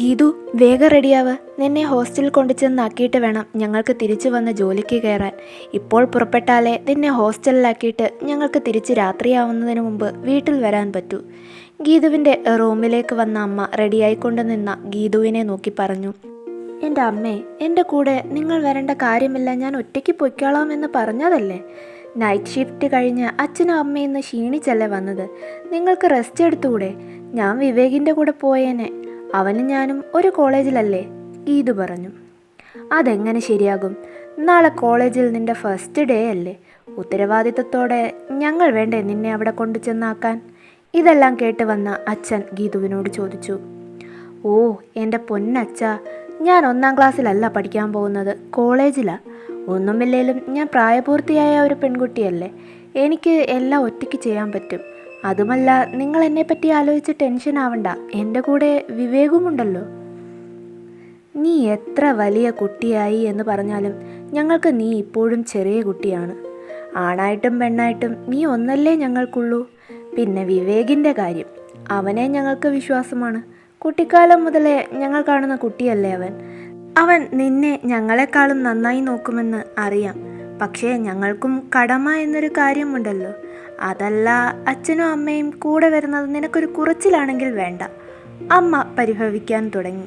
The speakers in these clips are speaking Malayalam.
ഗീതു, വേഗം റെഡിയാവ്. നിന്നെ ഹോസ്റ്റലിൽ കൊണ്ടുചെന്നാക്കിയിട്ട് വേണം ഞങ്ങൾക്ക് തിരിച്ചു വന്ന് ജോലിക്ക് കയറാൻ. ഇപ്പോൾ പുറപ്പെട്ടാലേ നിന്നെ ഹോസ്റ്റലിലാക്കിയിട്ട് ഞങ്ങൾക്ക് തിരിച്ച് രാത്രിയാവുന്നതിന് മുമ്പ് വീട്ടിൽ വരാൻ പറ്റൂ. ഗീതുവിൻ്റെ റൂമിലേക്ക് വന്ന അമ്മ റെഡിയായിക്കൊണ്ട് നിന്ന ഗീതുവിനെ നോക്കി പറഞ്ഞു. എൻ്റെ അമ്മേ, എൻ്റെ കൂടെ നിങ്ങൾ വരേണ്ട കാര്യമില്ല, ഞാൻ ഒറ്റയ്ക്ക് പൊയ്ക്കോളാമെന്ന് പറഞ്ഞതല്ലേ. നൈറ്റ് ഷിഫ്റ്റ് കഴിഞ്ഞ് അച്ഛനും അമ്മയും ഇന്ന് ക്ഷീണിച്ചല്ലേ വന്നത്. നിങ്ങൾക്ക് റെസ്റ്റ് എടുത്തുകൂടെ? ഞാൻ വിവേകിൻ്റെ കൂടെ പോയേനെ. അവനും ഞാനും ഒരു കോളേജിലല്ലേ, ഗീതു പറഞ്ഞു. അതെങ്ങനെ ശരിയാകും? നാളെ കോളേജിൽ നിൻ്റെ ഫസ്റ്റ് ഡേ അല്ലേ. ഉത്തരവാദിത്തത്തോടെ ഞങ്ങൾ വേണ്ടേ നിന്നെ അവിടെ കൊണ്ടു ചെന്നാക്കാൻ? ഇതെല്ലാം കേട്ട് വന്ന അച്ഛൻ ഗീതുവിനോട് ചോദിച്ചു. ഓ എൻ്റെ പൊന്നച്ഛ, ഞാൻ 1-ാം ക്ലാസ്സിലല്ല പഠിക്കാൻ പോകുന്നത്, കോളേജിലാണ്. ഒന്നുമില്ലേലും ഞാൻ പ്രായപൂർത്തിയായ ഒരു പെൺകുട്ടിയല്ലേ. എനിക്ക് എല്ലാം ഒറ്റയ്ക്ക് ചെയ്യാൻ പറ്റും. അതുമല്ല, നിങ്ങൾ എന്നെപ്പറ്റി ആലോചിച്ച് ടെൻഷൻ ആവണ്ട. എൻ്റെ കൂടെ വിവേകുമുണ്ടല്ലോ. നീ എത്ര വലിയ കുട്ടിയായി എന്ന് പറഞ്ഞാലും ഞങ്ങൾക്ക് നീ ഇപ്പോഴും ചെറിയ കുട്ടിയാണ്. ആണായിട്ടും പെണ്ണായിട്ടും നീ ഒന്നല്ലേ ഞങ്ങൾക്കുള്ളൂ. പിന്നെ വിവേകിൻ്റെ കാര്യം, അവനെ ഞങ്ങൾക്ക് വിശ്വാസമാണ്. കുട്ടിക്കാലം മുതലേ ഞങ്ങൾ കാണുന്ന കുട്ടിയല്ലേ അവൻ. അവൻ നിന്നെ ഞങ്ങളെക്കാളും നന്നായി നോക്കുമെന്ന് അറിയാം. പക്ഷേ ഞങ്ങൾക്കും കടമ എന്നൊരു കാര്യമുണ്ടല്ലോ. അതല്ല, അച്ഛനും അമ്മയും കൂടെ വരുന്നത് നിനക്കൊരു കുറച്ചിലാണെങ്കിൽ വേണ്ട. അമ്മ പരിഭവിക്കാൻ തുടങ്ങി.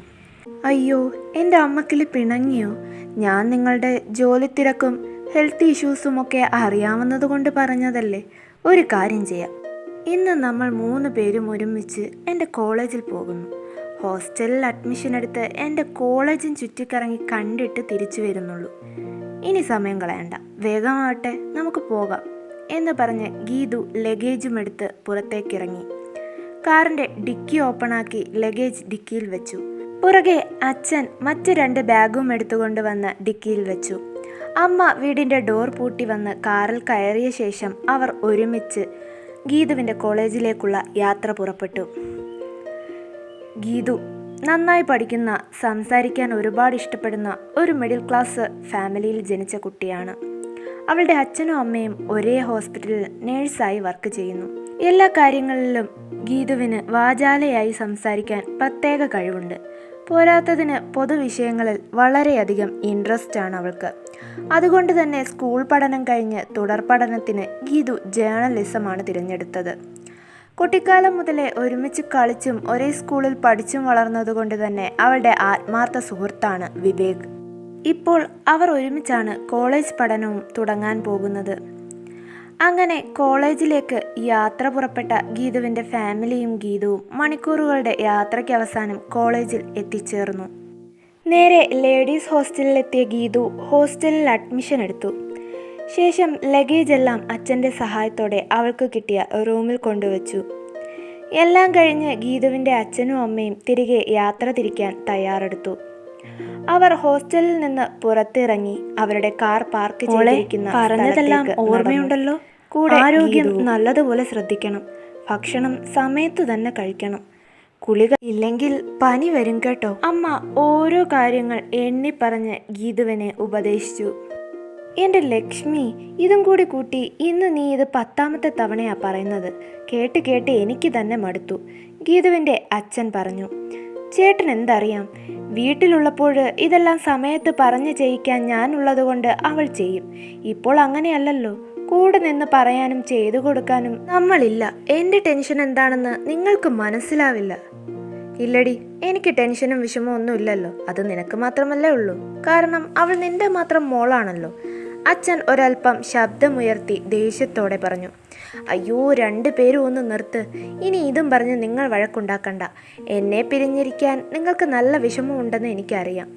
അയ്യോ, എൻ്റെ അമ്മക്കിളി പിണങ്ങിയോ? ഞാൻ നിങ്ങളുടെ ജോലി തിരക്കും ഹെൽത്ത് ഇഷ്യൂസും ഒക്കെ അറിയാവുന്നത് കൊണ്ട് പറഞ്ഞതല്ലേ. ഒരു കാര്യം ചെയ്യാം, ഇന്ന് നമ്മൾ 3 പേരും ഒരുമിച്ച് എൻ്റെ കോളേജിൽ പോകുന്നു. ഹോസ്റ്റലിൽ അഡ്മിഷൻ എടുത്ത് എൻ്റെ കോളേജും ചുറ്റിക്കറങ്ങി കണ്ടിട്ട് തിരിച്ചു വരുന്നുള്ളൂ. ഇനി സമയം കളയണ്ട, വേഗമാവട്ടെ, നമുക്ക് പോകാം എന്ന് പറഞ്ഞ് ഗീതു ലഗേജും എടുത്ത് പുറത്തേക്കിറങ്ങി. കാറിൻ്റെ ഡിക്കി ഓപ്പണാക്കി ലഗേജ് ഡിക്കിയിൽ വെച്ചു. പുറകെ അച്ഛൻ മറ്റ് 2 ബാഗും എടുത്തുകൊണ്ട് വന്ന് ഡിക്കിയിൽ വെച്ചു. അമ്മ വീടിൻ്റെ ഡോർ പൂട്ടി വന്ന് കാറിൽ കയറിയ ശേഷം അവർ ഒരുമിച്ച് ഗീതുവിൻ്റെ കോളേജിലേക്കുള്ള യാത്ര പുറപ്പെട്ടു. ഗീതു നന്നായി പഠിക്കുന്ന, സംസാരിക്കാൻ ഒരുപാട് ഇഷ്ടപ്പെടുന്ന ഒരു മിഡിൽ ക്ലാസ് ഫാമിലിയിൽ ജനിച്ച കുട്ടിയാണ്. അവളുടെ അച്ഛനും അമ്മയും ഒരേ ഹോസ്പിറ്റലിൽ നേഴ്സായി വർക്ക് ചെയ്യുന്നു. എല്ലാ കാര്യങ്ങളിലും ഗീതുവിന് വാചാലയായി സംസാരിക്കാൻ പ്രത്യേക കഴിവുണ്ട്. പോരാത്തതിന് പൊതുവിഷയങ്ങളിൽ വളരെയധികം ഇൻട്രസ്റ്റ് ആണ് അവൾക്ക്. അതുകൊണ്ട് തന്നെ സ്കൂൾ പഠനം കഴിഞ്ഞ് തുടർ പഠനത്തിന് ഗീതു ജേർണലിസമാണ് തിരഞ്ഞെടുത്തത്. കുട്ടിക്കാലം മുതലേ ഒരുമിച്ച് കളിച്ചും ഒരേ സ്കൂളിൽ പഠിച്ചും വളർന്നതുകൊണ്ട് തന്നെ അവളുടെ ആത്മാർത്ഥ സുഹൃത്താണ് വിവേക്. ഇപ്പോൾ അവർ ഒരുമിച്ചാണ് കോളേജ് പഠനവും തുടങ്ങാൻ പോകുന്നത്. അങ്ങനെ കോളേജിലേക്ക് യാത്ര പുറപ്പെട്ട ഗീതുവിൻ്റെ ഫാമിലിയും ഗീതുവും മണിക്കൂറുകളുടെ യാത്രയ്ക്ക് അവസാനം കോളേജിൽ എത്തിച്ചേർന്നു. നേരെ ലേഡീസ് ഹോസ്റ്റലിലെത്തിയ ഗീതു ഹോസ്റ്റലിൽ അഡ്മിഷൻ എടുത്തു. ശേഷം ലഗേജ് എല്ലാം അച്ഛൻ്റെ സഹായത്തോടെ അവൾക്ക് കിട്ടിയ റൂമിൽ കൊണ്ടുവച്ചു. എല്ലാം കഴിഞ്ഞ് ഗീതുവിൻ്റെ അച്ഛനും അമ്മയും തിരികെ യാത്ര തിരിക്കാൻ തയ്യാറെടുത്തു. അവർ ഹോസ്റ്റലിൽ നിന്ന് പുറത്തിറങ്ങി അവരുടെ കാർ പാർക്ക് ചെയ്തിരിക്കുന്ന പറഞ്ഞതെല്ലാം ഓർമ്മയുണ്ടല്ലോ. കൂടെ ആരോഗ്യം നല്ലതുപോലെ ശ്രദ്ധിക്കണം. ഭക്ഷണം സമയത്ത് തന്നെ കഴിക്കണം. കുളിക ഇല്ലെങ്കിൽ പനി വരും കേട്ടോ. അമ്മ ഓരോ കാര്യങ്ങൾ എണ്ണിപ്പറഞ്ഞ് ഗീതുവിനെ ഉപദേശിച്ചു. എൻ്റെ ലക്ഷ്മി, ഇതും കൂടി കൂട്ടി ഇന്ന് നീ ഇത് 10ാമത്തെ തവണയാ പറയുന്നത്. കേട്ട് കേട്ട് എനിക്ക് തന്നെ മടുത്തു, ഗീതുവിൻ്റെ അച്ഛൻ പറഞ്ഞു. ചേട്ടൻ എന്തറിയാം, വീട്ടിലുള്ളപ്പോൾ ഇതെല്ലാം സമയത്ത് പറഞ്ഞു ചെയ്യിക്കാൻ ഞാനുള്ളതുകൊണ്ട് അവൾ ചെയ്യും. ഇപ്പോൾ അങ്ങനെയല്ലല്ലോ, കൂടെ നിന്ന് പറയാനും ചെയ്തു കൊടുക്കാനും നമ്മളില്ല. എൻ്റെ ടെൻഷൻ എന്താണെന്ന് നിങ്ങൾക്ക് മനസ്സിലാവില്ല. ഇല്ലടി, എനിക്ക് ടെൻഷനും വിഷമവും ഒന്നും ഇല്ലല്ലോ. അത് നിനക്ക് മാത്രമല്ലേ ഉള്ളൂ, കാരണം അവൾ നിന്റെ മാത്രം മോളാണല്ലോ. അച്ഛൻ ഒരൽപ്പം ശബ്ദമുയർത്തി ദേഷ്യത്തോടെ പറഞ്ഞു. അയ്യോ, 2 പേരും ഒന്ന് നിർത്ത്. ഇനി ഇതും പറഞ്ഞ് നിങ്ങൾ വഴക്കുണ്ടാക്കണ്ട. എന്നെ പിരിഞ്ഞിരിക്കാൻ നിങ്ങൾക്ക് നല്ല വിഷമം ഉണ്ടെന്ന് എനിക്കറിയാം.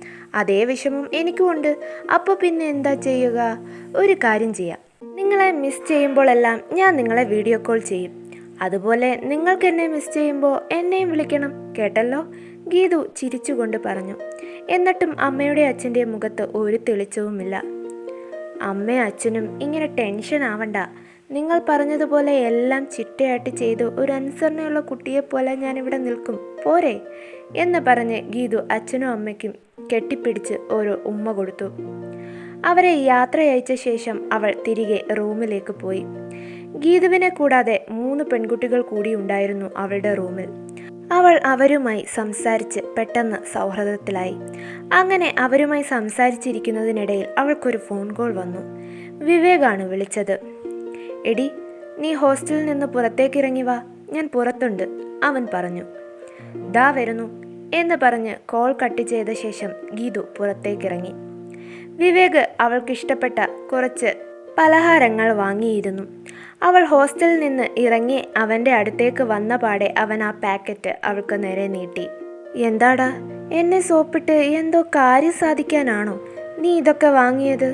അതേ വിഷമം എനിക്കുമുണ്ട്. അപ്പോൾ പിന്നെ എന്താ ചെയ്യുക? ഒരു കാര്യം ചെയ്യാം, നിങ്ങളെ മിസ് ചെയ്യുമ്പോഴെല്ലാം ഞാൻ നിങ്ങളെ വീഡിയോ കോൾ ചെയ്യും. അതുപോലെ നിങ്ങൾക്ക് എന്നെ മിസ് ചെയ്യുമ്പോൾ എന്നെയും വിളിക്കണം, കേട്ടല്ലോ, ഗീതു ചിരിച്ചുകൊണ്ട് പറഞ്ഞു. എന്നിട്ടും അമ്മയുടെ അച്ഛൻ്റെ മുഖത്ത് ഒരു തെളിച്ചവുമില്ല. അമ്മയും അച്ഛനും ഇങ്ങനെ ടെൻഷൻ ആവണ്ട. നിങ്ങൾ പറഞ്ഞതുപോലെ എല്ലാം ചിട്ടയായിട്ട് ചെയ്തു ഒരു അനുസരണയുള്ള കുട്ടിയെപ്പോലെ ഞാനിവിടെ നിൽക്കും, പോരെ എന്ന് പറഞ്ഞ് ഗീതു അച്ഛനും അമ്മയ്ക്കും കെട്ടിപ്പിടിച്ച് ഓരോ ഉമ്മ കൊടുത്തു. അവരെ യാത്രയയച്ച ശേഷം അവൾ തിരികെ റൂമിലേക്ക് പോയി. ഗീതുവിനെ കൂടാതെ 3 പെൺകുട്ടികൾ കൂടി ഉണ്ടായിരുന്നു അവളുടെ റൂമിൽ. അവൾ അവരുമായി സംസാരിച്ച് പെട്ടെന്ന് സൗഹൃദത്തിലായി. അങ്ങനെ അവരുമായി സംസാരിച്ചിരിക്കുന്നതിനിടയിൽ അവൾക്കൊരു ഫോൺ കോൾ വന്നു. വിവേകാണ് വിളിച്ചത്. എടി, നീ ഹോസ്റ്റലിൽ നിന്ന് പുറത്തേക്കിറങ്ങി വാ, ഞാൻ പുറത്തുണ്ട്, അവൻ പറഞ്ഞു. ദാ വരുന്നു എന്ന് പറഞ്ഞ് കോൾ കട്ട് ചെയ്ത ശേഷം ഗീതു പുറത്തേക്കിറങ്ങി. വിവേക് അവൾക്കിഷ്ടപ്പെട്ട കുറച്ച് പലഹാരങ്ങൾ വാങ്ങിയിരുന്നു. അവൾ ഹോസ്റ്റലിൽ നിന്ന് ഇറങ്ങി അവൻ്റെ അടുത്തേക്ക് വന്ന പാടെ അവൻ ആ പാക്കറ്റ് അവൾക്ക് നേരെ നീട്ടി. എന്താടാ, എന്നെ സോപ്പിട്ട് എന്തോ കാര്യം സാധിക്കാനാണോ നീ ഇതൊക്കെ വാങ്ങിയത്?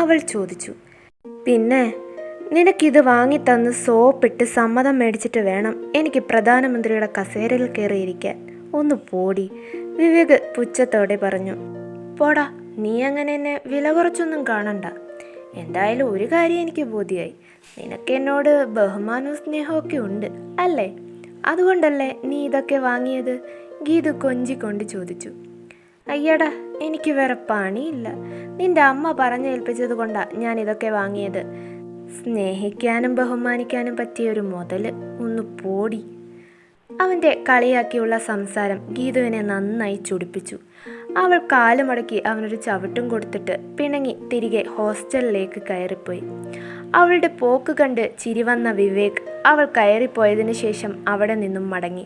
അവൾ ചോദിച്ചു. പിന്നെ നിനക്കിത് വാങ്ങിത്തന്ന് സോപ്പിട്ട് സമ്മതം മേടിച്ചിട്ട് വേണം എനിക്ക് പ്രധാനമന്ത്രിയുടെ കസേരയിൽ കയറിയിരിക്കാൻ. ഒന്ന് പോടി, വിവേക് പുച്ഛത്തോടെ പറഞ്ഞു. പോടാ, നീ അങ്ങനെ എന്നെ വില കുറച്ചൊന്നും കാണണ്ട. എന്തായാലും ഒരു കാര്യം എനിക്ക് ബോധ്യമായി, നിനക്ക് എന്നോട് ബഹുമാനവും സ്നേഹമൊക്കെ ഉണ്ട് അല്ലേ? അതുകൊണ്ടല്ലേ നീ ഇതൊക്കെ വാങ്ങിയത്? ഗീതു കൊഞ്ചിക്കൊണ്ട് ചോദിച്ചു. അയ്യടാ, എനിക്ക് വേറെ പണിയില്ല. നിന്റെ അമ്മ പറഞ്ഞേൽപ്പിച്ചത് കൊണ്ടാ ഞാൻ ഇതൊക്കെ വാങ്ങിയത്. സ്നേഹിക്കാനും ബഹുമാനിക്കാനും പറ്റിയൊരു മുതൽ, ഒന്ന് പോടി. അവൻ്റെ കളിയാക്കിയുള്ള സംസാരം ഗീതുവിനെ നന്നായി ചൊടിപ്പിച്ചു. അവൾ കാലുമടക്കി അവനൊരു ചവിട്ടും കൊടുത്തിട്ട് പിണങ്ങി തിരികെ ഹോസ്റ്റലിലേക്ക് കയറിപ്പോയി. അവളുടെ പോക്ക് കണ്ട് ചിരിവന്ന വിവേക് അവൾ കയറിപ്പോയതിനു ശേഷം അവിടെ നിന്നും മടങ്ങി.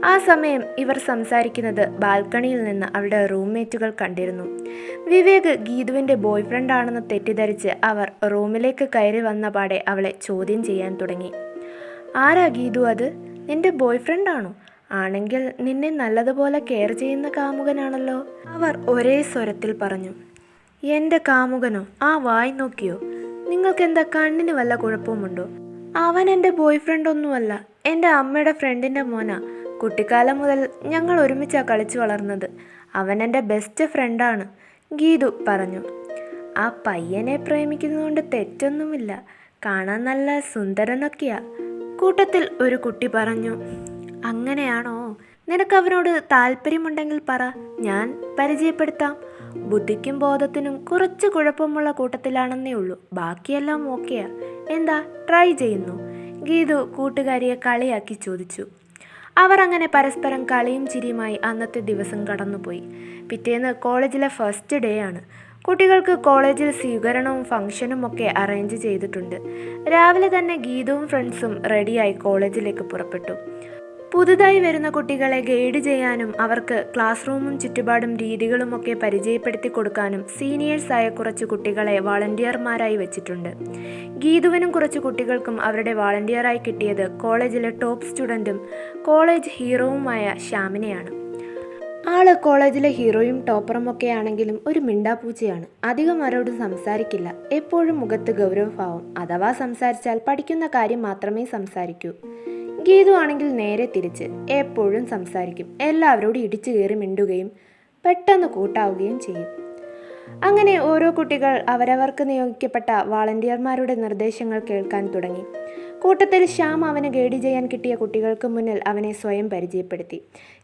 ആ സമയം ഇവർ സംസാരിക്കുന്നത് ബാൽക്കണിയിൽ നിന്ന് അവളുടെ റൂംമേറ്റുകൾ കണ്ടിരുന്നു. വിവേക് ഗീതുവിൻ്റെ ബോയ്ഫ്രണ്ട് ആണെന്ന് തെറ്റിദ്ധരിച്ച് അവർ റൂമിലേക്ക് കയറി വന്ന പാടെ അവളെ ചോദ്യം ചെയ്യാൻ തുടങ്ങി. ആരാ ഗീതു അത്? നിന്റെ ബോയ്ഫ്രണ്ടാണോ? ആണെങ്കിൽ നിന്നെ നല്ലതുപോലെ കെയർ ചെയ്യുന്ന കാമുകനാണല്ലോ, അവർ ഒരേ സ്വരത്തിൽ പറഞ്ഞു. എൻ്റെ കാമുകനോ? ആ വായി നോക്കിയോ? നിങ്ങൾക്കെന്താ കണ്ണിന് വല്ല കുഴപ്പമുണ്ടോ? അവൻ എൻ്റെ ബോയ്ഫ്രണ്ടൊന്നുമല്ല, എൻ്റെ അമ്മയുടെ ഫ്രണ്ടിൻ്റെ മോനാ. കുട്ടിക്കാലം മുതൽ ഞങ്ങൾ ഒരുമിച്ചാണ് കളിച്ചു വളർന്നത്. അവൻ എൻ്റെ ബെസ്റ്റ് ഫ്രണ്ടാണ്, ഗീതു പറഞ്ഞു. ആ പയ്യനെ പ്രേമിക്കുന്നതുകൊണ്ട് തെറ്റൊന്നുമില്ല, കാണാൻ നല്ല സുന്ദരനൊക്കെയാ, കൂട്ടത്തിൽ ഒരു കുട്ടി പറഞ്ഞു. അങ്ങനെയാണോ? നിനക്ക് അവനോട് താല്പര്യമുണ്ടെങ്കിൽ പറ, ഞാൻ പരിചയപ്പെടുത്താം. ബുദ്ധിക്കും ബോധത്തിനും കുറച്ച് കുഴപ്പമുള്ള കൂട്ടത്തിലാണെന്നേ ഉള്ളൂ, ബാക്കിയെല്ലാം ഓക്കെയാ. എന്താ, ട്രൈ ചെയ്യുന്നു? ഗീതു കൂട്ടുകാരിയെ കളിയാക്കി ചോദിച്ചു. അവർ അങ്ങനെ പരസ്പരം കളിയും ചിരിയുമായി അന്നത്തെ ദിവസം കടന്നുപോയി. പിറ്റേന്ന് കോളേജിലെ ഫസ്റ്റ് ഡേ ആണ്. കുട്ടികൾക്ക് കോളേജിൽ സ്വീകരണവും ഫംഗ്ഷനും ഒക്കെ അറേഞ്ച് ചെയ്തിട്ടുണ്ട്. രാവിലെ തന്നെ ഗീതുവും ഫ്രണ്ട്സും റെഡിയായി കോളേജിലേക്ക് പുറപ്പെട്ടു. പുതുതായി വരുന്ന കുട്ടികളെ ഗൈഡ് ചെയ്യാനും അവർക്ക് ക്ലാസ് റൂമും ചുറ്റുപാടും രീതികളുമൊക്കെ പരിചയപ്പെടുത്തി കൊടുക്കാനും സീനിയേഴ്സായ കുറച്ച് കുട്ടികളെ വാളണ്ടിയർമാരായി വെച്ചിട്ടുണ്ട്. ഗീതുവിനും കുറച്ച് കുട്ടികൾക്കും അവരുടെ വാളണ്ടിയറായി കിട്ടിയത് കോളേജിലെ ടോപ്പ് സ്റ്റുഡൻറ്റും കോളേജ് ഹീറോവുമായ ശ്യാമിനെയാണ്. ആള് കോളേജിലെ ഹീറോയും ടോപ്പറും ഒക്കെ ആണെങ്കിലും ഒരു മിണ്ടാപ്പൂച്ചയാണ്. അധികം ആരോടും സംസാരിക്കില്ല. എപ്പോഴും മുഖത്ത് ഗൗരവഭാവം. അഥവാ സംസാരിച്ചാൽ പഠിക്കുന്ന കാര്യം മാത്രമേ സംസാരിക്കൂ. ഗീതു ആണെങ്കിൽ നേരെ തിരിച്ച്, എപ്പോഴും സംസാരിക്കും. എല്ലാവരോടും ഇടിച്ചു കയറി മിണ്ടുകയും പെട്ടെന്ന് കൂട്ടാവുകയും ചെയ്യും. അങ്ങനെ ഓരോ കുട്ടികൾ അവരവർക്ക് നിയോഗിക്കപ്പെട്ട വാളണ്ടിയർമാരുടെ നിർദ്ദേശങ്ങൾ കേൾക്കാൻ തുടങ്ങി. കൂട്ടത്തിൽ ശ്യാം അവന് ഗൈഡ് ചെയ്യാൻ കിട്ടിയ കുട്ടികൾക്ക് മുന്നിൽ അവനെ സ്വയം പരിചയപ്പെടുത്തി.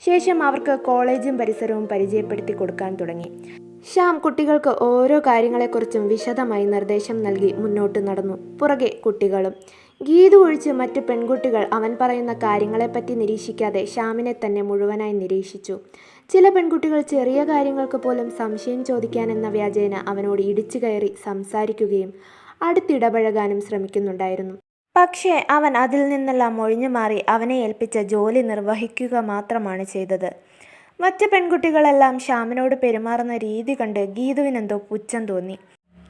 ശേഷം അവർക്ക് കോളേജും പരിസരവും പരിചയപ്പെടുത്തി കൊടുക്കാൻ തുടങ്ങി. ശ്യാം കുട്ടികൾക്ക് ഓരോ കാര്യങ്ങളെക്കുറിച്ചും വിശദമായി നിർദ്ദേശം നൽകി മുന്നോട്ട് നടന്നു. പുറകെ കുട്ടികളും. ഗീതു ഒഴിച്ച് മറ്റ് പെൺകുട്ടികൾ അവൻ പറയുന്ന കാര്യങ്ങളെപ്പറ്റി നിരീക്ഷിക്കാതെ ശ്യാമിനെ തന്നെ മുഴുവനായി നിരീക്ഷിച്ചു. ചില പെൺകുട്ടികൾ ചെറിയ കാര്യങ്ങൾക്ക് പോലും സംശയം ചോദിക്കാനെന്ന വ്യാജേന അവനോട് ഇടിച്ചു കയറി സംസാരിക്കുകയും അടുത്തിടപഴകാനും ശ്രമിക്കുന്നുണ്ടായിരുന്നു. പക്ഷേ അവൻ അതിൽ നിന്നെല്ലാം ഒഴിഞ്ഞു മാറി അവനെ ഏൽപ്പിച്ച ജോലി നിർവഹിക്കുക മാത്രമാണ് ചെയ്തത്. മറ്റ് പെൺകുട്ടികളെല്ലാം ശ്യാമിനോട് പെരുമാറുന്ന രീതി കണ്ട് ഗീതുവിനെന്തോ പുച്ഛം തോന്നി.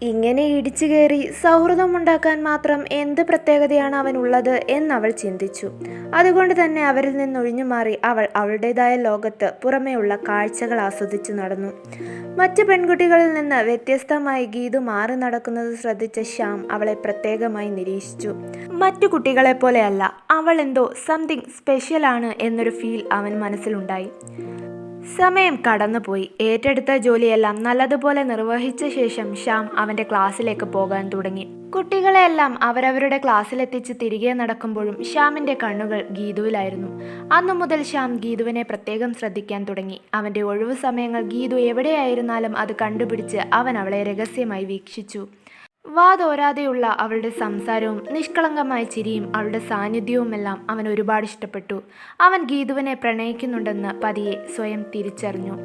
ഇങ്ങനെ ഇടിച്ചു കയറി സൗഹൃദമുണ്ടാക്കാൻ മാത്രം എന്ത് പ്രത്യേകതയാണ് അവനുള്ളത് എന്നവൾ ചിന്തിച്ചു. അതുകൊണ്ട് തന്നെ അവരിൽ നിന്നൊഴിഞ്ഞു മാറി അവൾ അവളുടേതായ ലോകത്ത് പുറമേയുള്ള കാഴ്ചകൾ ആസ്വദിച്ചു നടന്നു. മറ്റ് പെൺകുട്ടികളിൽ നിന്ന് വ്യത്യസ്തമായി ഗീതു മാറി നടക്കുന്നത് ശ്രദ്ധിച്ച ശ്യാം അവളെ പ്രത്യേകമായി നിരീക്ഷിച്ചു. മറ്റു കുട്ടികളെപ്പോലെയല്ല, അവൾ എന്തോ സംതിങ് സ്പെഷ്യലാണ് എന്നൊരു ഫീൽ അവൻ മനസ്സിലുണ്ടായി. സമയം കടന്നുപോയി. ഏറ്റെടുത്ത ജോലിയെല്ലാം നല്ലതുപോലെ നിർവഹിച്ച ശേഷം ശ്യാം അവൻ്റെ ക്ലാസ്സിലേക്ക് പോകാൻ തുടങ്ങി. കുട്ടികളെല്ലാം അവരവരുടെ ക്ലാസ്സിലെത്തിച്ച് തിരികെ നടക്കുമ്പോഴും ശ്യാമിൻ്റെ കണ്ണുകൾ ഗീതുവിലായിരുന്നു. അന്നു മുതൽ ശ്യാം ഗീതുവിനെ പ്രത്യേകം ശ്രദ്ധിക്കാൻ തുടങ്ങി. അവൻ്റെ ഒഴിവു സമയങ്ങൾ ഗീതു എവിടെയായിരുന്നാലും അത് കണ്ടുപിടിച്ച് അവൻ അവളെ രഹസ്യമായി വീക്ഷിച്ചു. വാതോരാതെയുള്ള അവളുടെ സംസാരവും നിഷ്കളങ്കമായ ചിരിയും അവളുടെ സാന്നിധ്യവുമെല്ലാം അവൻ ഒരുപാട് ഇഷ്ടപ്പെട്ടു. അവൻ ഗീതുവിനെ പ്രണയിക്കുന്നുണ്ടെന്ന് പതിയെ സ്വയം തിരിച്ചറിഞ്ഞു.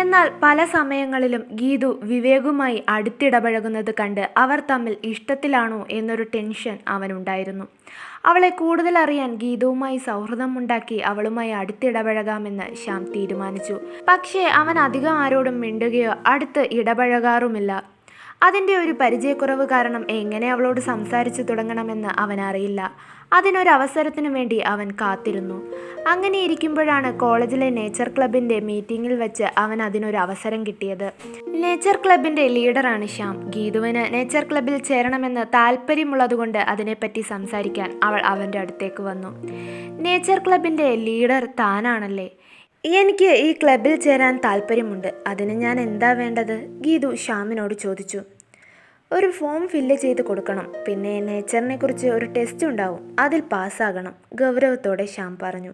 എന്നാൽ പല സമയങ്ങളിലും ഗീതു വിവേകുമായി അടുത്തിടപഴകുന്നത് കണ്ട് അവർ തമ്മിൽ ഇഷ്ടത്തിലാണോ എന്നൊരു ടെൻഷൻ അവനുണ്ടായിരുന്നു. അവളെ കൂടുതൽ അറിയാൻ ഗീതുവുമായി സൗഹൃദമുണ്ടാക്കി അവളുമായി അടുത്തിടപഴകാമെന്ന് ശ്യാം തീരുമാനിച്ചു. പക്ഷേ അവൻ അധികം ആരോടും മിണ്ടുകയോ അടുത്ത് ഇടപഴകാറുമില്ല. അതിൻ്റെ ഒരു പരിചയക്കുറവ് കാരണം എങ്ങനെ അവളോട് സംസാരിച്ചു തുടങ്ങണമെന്ന് അവനറിയില്ല. അതിനൊരവസരത്തിനു വേണ്ടി അവൻ കാത്തിരുന്നു. അങ്ങനെ ഇരിക്കുമ്പോഴാണ് കോളേജിലെ നേച്ചർ ക്ലബിൻ്റെ മീറ്റിങ്ങിൽ വെച്ച് അവൻ അതിനൊരു അവസരം കിട്ടിയത്. നേച്ചർ ക്ലബിൻ്റെ ലീഡറാണ് ശ്യാം. ഗീതുവിന് നേച്ചർ ക്ലബിൽ ചേരണമെന്ന് താല്പര്യമുള്ളതുകൊണ്ട് അതിനെപ്പറ്റി സംസാരിക്കാൻ അവൾ അവൻ്റെ അടുത്തേക്ക് വന്നു. നേച്ചർ ക്ലബിൻ്റെ ലീഡർ താനാണല്ലേ? എനിക്ക് ഈ ക്ലബിൽ ചേരാൻ താല്പര്യമുണ്ട്. അതിന് ഞാൻ എന്താ വേണ്ടത്? ഗീതു ശ്യാമിനോട് ചോദിച്ചു. ഒരു ഫോം ഫില്ല് ചെയ്ത് കൊടുക്കണം. പിന്നെ നേച്ചറിനെ കുറിച്ച് ഒരു ടെസ്റ്റ് ഉണ്ടാവും, അതിൽ പാസ്സാകണം, ഗൗരവത്തോടെ ശ്യാം പറഞ്ഞു.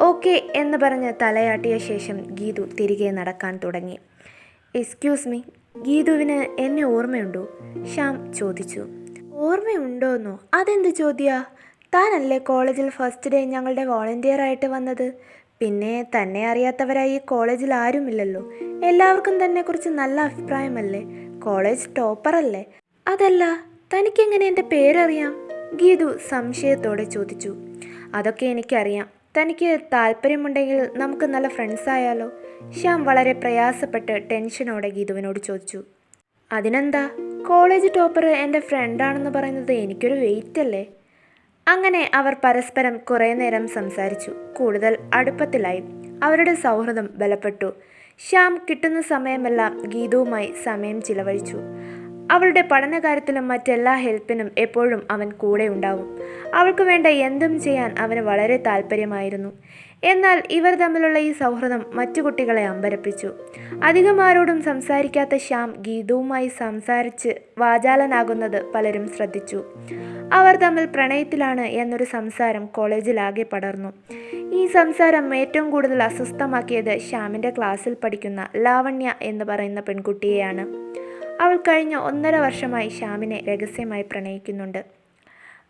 ഓക്കെ എന്ന് പറഞ്ഞ് തലയാട്ടിയ ശേഷം ഗീതു തിരികെ നടക്കാൻ തുടങ്ങി. എക്സ്ക്യൂസ് മീ, ഗീതുവിന് എന്നെ ഓർമ്മയുണ്ടോ? ശ്യാം ചോദിച്ചു. ഓർമ്മയുണ്ടോന്നോ? അതെന്ത് ചോദ്യാ? താനല്ലേ കോളേജിൽ ഫസ്റ്റ് ഡേ ഞങ്ങളുടെ വോളണ്ടിയറായിട്ട് വന്നത്? പിന്നെ തന്നെ അറിയാത്തവരായി ഈ കോളേജിൽ ആരുമില്ലല്ലോ. എല്ലാവർക്കും തന്നെക്കുറിച്ച് നല്ല അഭിപ്രായമല്ലേ? കോളേജ് ടോപ്പറല്ലേ? അതല്ല, തനിക്കെങ്ങനെ എൻ്റെ പേരറിയാം? ഗീതു സംശയത്തോടെ ചോദിച്ചു. അതൊക്കെ എനിക്കറിയാം. തനിക്ക് താല്പര്യമുണ്ടെങ്കിൽ നമുക്ക് നല്ല ഫ്രണ്ട്സ് ആയാലോ? ശ്യാം വളരെ പ്രയാസപ്പെട്ട് ടെൻഷനോടെ ഗീതുവിനോട് ചോദിച്ചു. അതിനെന്താ, കോളേജ് ടോപ്പർ എൻ്റെ ഫ്രണ്ടാണെന്ന് പറയുന്നത് എനിക്കൊരു വെയിറ്റ് അല്ലേ? അങ്ങനെ അവർ പരസ്പരം കുറേ നേരം സംസാരിച്ചു. കൂടുതൽ അടുപ്പത്തിലായി. അവരുടെ സൗഹൃദം ബലപ്പെട്ടു. ശ്യാം കിട്ടുന്ന സമയമെല്ലാം ഗീതുവുമായി സമയം ചിലവഴിച്ചു. അവളുടെ പഠനകാര്യത്തിലും മറ്റെല്ലാ ഹെൽപ്പിനും എപ്പോഴും അവൻ കൂടെ ഉണ്ടാവും. അവൾക്ക് വേണ്ട എന്തും ചെയ്യാൻ അവന് വളരെ താല്പര്യമായിരുന്നു. എന്നാൽ ഇവർ തമ്മിലുള്ള ഈ സൗഹൃദം മറ്റു കുട്ടികളെ അമ്പരപ്പിച്ചു. അധികം ആരോടും സംസാരിക്കാത്ത ശ്യാം ഗീതുവുമായി സംസാരിച്ച് വാചാലനാകുന്നത് പലരും ശ്രദ്ധിച്ചു. അവർ തമ്മിൽ പ്രണയത്തിലാണ് എന്നൊരു സംസാരം കോളേജിലാകെ പടർന്നു. ഈ സംസാരം ഏറ്റവും കൂടുതൽ അസ്വസ്ഥമാക്കിയത് ശ്യാമിൻ്റെ ക്ലാസ്സിൽ പഠിക്കുന്ന ലാവണ്യ എന്ന് പറയുന്ന പെൺകുട്ടിയെയാണ്. അവൾ കഴിഞ്ഞ 1.5 വർഷമായി ശ്യാമിനെ രഹസ്യമായി പ്രണയിക്കുന്നുണ്ട്.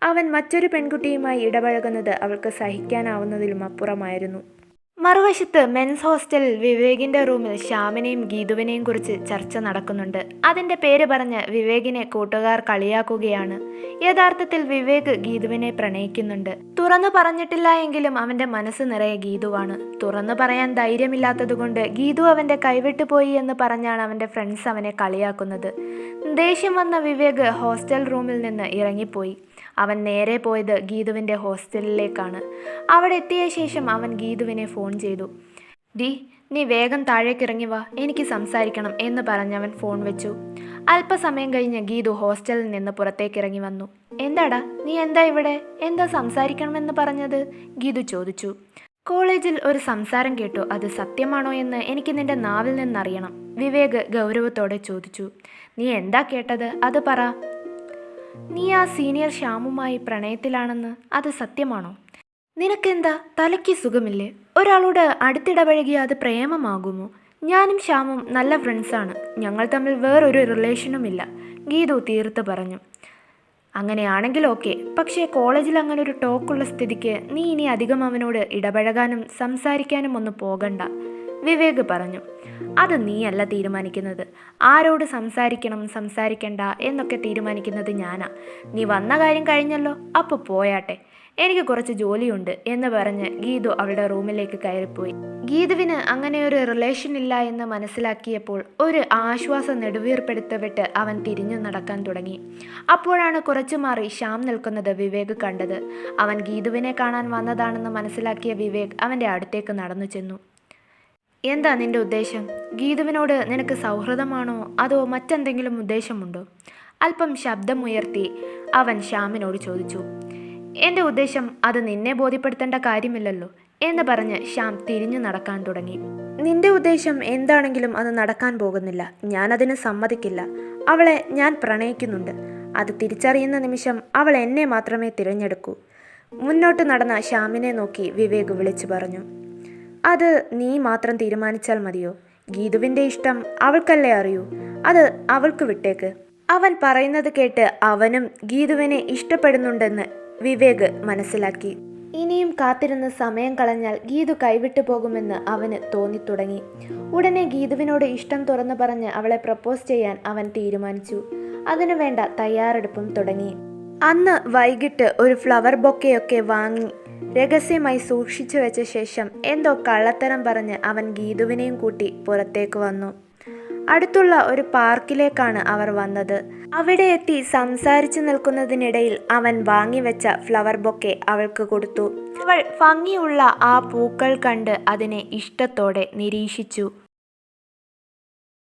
അവൻ മറ്റൊരു പെൺകുട്ടിയുമായി ഇടപഴകുന്നത് അവൾക്ക് സഹിക്കാനാവുന്നതിലും അപ്പുറമായിരുന്നു. മറുവശത്ത് മെൻസ് ഹോസ്റ്റലിൽ വിവേകിൻ്റെ റൂമിൽ ശ്യാമിനെയും ഗീതുവിനെയും കുറിച്ച് ചർച്ച നടക്കുന്നുണ്ട്. അതിൻ്റെ പേര് പറഞ്ഞ് വിവേകിനെ കൂട്ടുകാർ കളിയാക്കുകയാണ്. യഥാർത്ഥത്തിൽ വിവേക് ഗീതുവിനെ പ്രണയിക്കുന്നുണ്ട്. തുറന്നു പറഞ്ഞിട്ടില്ല എങ്കിലും അവൻ്റെ മനസ്സ് നിറയെ ഗീതുവാണ്. തുറന്നു പറയാൻ ധൈര്യമില്ലാത്തതുകൊണ്ട് ഗീതു അവൻ്റെ കൈവിട്ടുപോയി എന്ന് പറഞ്ഞാണ് അവൻ്റെ ഫ്രണ്ട്സ് അവനെ കളിയാക്കുന്നത്. ദേഷ്യം വന്ന വിവേക് ഹോസ്റ്റൽ റൂമിൽ നിന്ന് ഇറങ്ങിപ്പോയി. അവൻ നേരെ പോയത് ഗീതുവിൻ്റെ ഹോസ്റ്റലിലേക്കാണ്. അവിടെ എത്തിയ ശേഷം അവൻ ഗീതുവിനെ ഫോൺ ചെയ്തു. നീ വേഗം താഴേക്കിറങ്ങി വാ, എനിക്ക് സംസാരിക്കണം എന്ന് പറഞ്ഞവൻ ഫോൺ വെച്ചു. അല്പസമയം കഴിഞ്ഞ് ഗീതു ഹോസ്റ്റലിൽ നിന്ന് പുറത്തേക്കിറങ്ങി വന്നു. എന്താടാ, നീ എന്താ ഇവിടെ? എന്താ സംസാരിക്കണമെന്ന് പറഞ്ഞത്? ഗീതു ചോദിച്ചു. കോളേജിൽ ഒരു സംസാരം കേട്ടു, അത് സത്യമാണോ എന്ന് എനിക്ക് നിന്റെ നാവിൽ നിന്നറിയണം, വിവേക് ഗൗരവത്തോടെ ചോദിച്ചു. നീ എന്താ കേട്ടത്? അത് പറ. നീ ആ സീനിയർ ശ്യാമുമായി പ്രണയത്തിലാണെന്ന്, അത് സത്യമാണോ? നിനക്കെന്താ, തലയ്ക്ക് സുഖമില്ലേ? ഒരാളോട് അടുത്തിടപഴകിയ അത് പ്രേമമാകുമോ? ഞാനും ശ്യാമും നല്ല ഫ്രണ്ട്സാണ്. ഞങ്ങൾ തമ്മിൽ വേറൊരു റിലേഷനുമില്ല, ഗീതു തീർത്ത് പറഞ്ഞു. അങ്ങനെയാണെങ്കിൽ ഓക്കെ, പക്ഷേ കോളേജിൽ അങ്ങനെ ഒരു ടോക്കുള്ള സ്ഥിതിക്ക് നീ ഇനി അധികം അവനോട് ഇടപഴകാനും സംസാരിക്കാനും ഒന്നും പോകണ്ട, വിവേക് പറഞ്ഞു. അത് നീയല്ല തീരുമാനിക്കുന്നത്. ആരോട് സംസാരിക്കണ്ട എന്നൊക്കെ തീരുമാനിക്കുന്നത് ഞാനാ. നീ വന്ന കാര്യം കഴിഞ്ഞല്ലോ, അപ്പോൾ പോയാട്ടെ, എനിക്ക് കുറച്ച് ജോലിയുണ്ട് എന്ന് പറഞ്ഞ് ഗീതു അവളുടെ റൂമിലേക്ക് കയറിപ്പോയി. ഗീതുവിന് അങ്ങനെയൊരു റിലേഷൻ ഇല്ല എന്ന് മനസ്സിലാക്കിയപ്പോൾ ഒരു ആശ്വാസ നെടുവീർപ്പെടുത്ത് വിട്ട് അവൻ തിരിഞ്ഞു നടക്കാൻ തുടങ്ങി. അപ്പോഴാണ് കുറച്ചു മാറി ശ്യാം നിൽക്കുന്നത് വിവേക് കണ്ടത്. അവൻ ഗീതുവിനെ കാണാൻ വന്നതാണെന്ന് മനസ്സിലാക്കിയ വിവേക് അവൻ്റെ അടുത്തേക്ക് നടന്നു ചെന്നു. എന്താ നിന്റെ ഉദ്ദേശം? ഗീതുവിനോട് നിനക്ക് സൗഹൃദമാണോ അതോ മറ്റെന്തെങ്കിലും ഉദ്ദേശമുണ്ടോ? അല്പം ശബ്ദമുയർത്തി അവൻ ശ്യാമിനോട് ചോദിച്ചു. എൻ്റെ ഉദ്ദേശം അത് നിന്നെ ബോധ്യപ്പെടുത്തേണ്ട കാര്യമില്ലല്ലോ എന്ന് പറഞ്ഞ് ശ്യാം തിരിഞ്ഞു നടക്കാൻ തുടങ്ങി. നിന്റെ ഉദ്ദേശം എന്താണെങ്കിലും അത് നടക്കാൻ പോകുന്നില്ല. ഞാനതിന് സമ്മതിക്കില്ല. അവളെ ഞാൻ പ്രണയിക്കുന്നുണ്ട്. അത് തിരിച്ചറിയുന്ന നിമിഷം അവൾ എന്നെ മാത്രമേ തിരഞ്ഞെടുക്കൂ. മുന്നോട്ട് നടന്ന ശ്യാമിനെ നോക്കി വിവേക് വിളിച്ചു പറഞ്ഞു. അത് നീ മാത്രം തീരുമാനിച്ചാൽ മതിയോ? ഗീതുവിൻ്റെ ഇഷ്ടം അവൾക്കല്ലേ അറിയൂ. അത് അവൾക്ക് വിട്ടേക്ക്. അവൻ പറയുന്നത് കേട്ട് അവനും ഗീതുവിനെ ഇഷ്ടപ്പെടുന്നുണ്ടെന്ന് വിവേക് മനസ്സിലാക്കി. ഇനിയും കാത്തിരുന്ന് സമയം കളഞ്ഞാൽ ഗീതു കൈവിട്ടു പോകുമെന്ന് അവന് തോന്നിത്തുടങ്ങി. ഉടനെ ഗീതുവിനോട് ഇഷ്ടം തുറന്നു പറഞ്ഞ് അവളെ പ്രപ്പോസ് ചെയ്യാൻ അവൻ തീരുമാനിച്ചു. അതിനുവേണ്ട തയ്യാറെടുപ്പും തുടങ്ങി. അന്ന് വൈകിട്ട് ഒരു ഫ്ലവർ ബൊക്കെയൊക്കെ വാങ്ങി രഹസ്യമായി സൂക്ഷിച്ചു വെച്ച ശേഷം എന്തോ കള്ളത്തരം പറഞ്ഞ് അവൻ ഗീതുവിനെയും കൂട്ടി പുറത്തേക്ക് വന്നു. അടുത്തുള്ള ഒരു പാർക്കിലേക്കാണ് അവർ വന്നത്. അവിടെ എത്തി സംസാരിച്ചു നിൽക്കുന്നതിനിടയിൽ അവൻ വാങ്ങിവെച്ച ഫ്ലവർ ബൊക്കെ അവൾക്ക് കൊടുത്തു. അവൾ ഭംഗിയുള്ള ആ പൂക്കൾ കണ്ട് അതിനെ ഇഷ്ടത്തോടെ നിരീക്ഷിച്ചു.